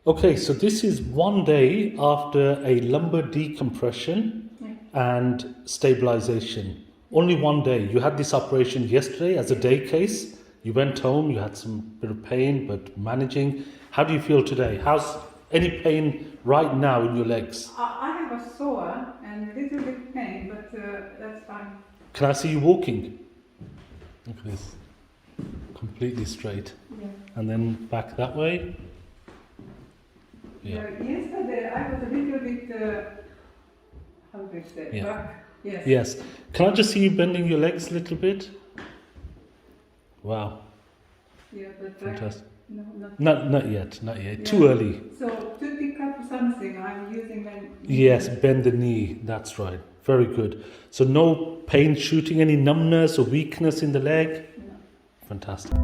Okay, so this is 1 day after a lumbar decompression and stabilisation. Only 1 day. You had this operation yesterday as a day case. You went home, you had some bit of pain, but managing. How do you feel today? How's any pain right now in your legs? I have a sore and a little bit pain, but that's fine. Can I see you walking? Look at this. Completely straight. Yeah. And then back that way. Yesterday I was a little bit, how do I say, Yeah. back. Yes. Yes. Can I just see you bending your legs a little bit? Wow. Yeah, but Fantastic. not Not yet. Not yet. Yeah. Too early. So to pick up something, I'm using my Yes, bend the knee. That's right. Very good. So no pain shooting, any numbness or weakness in the leg? No. Fantastic.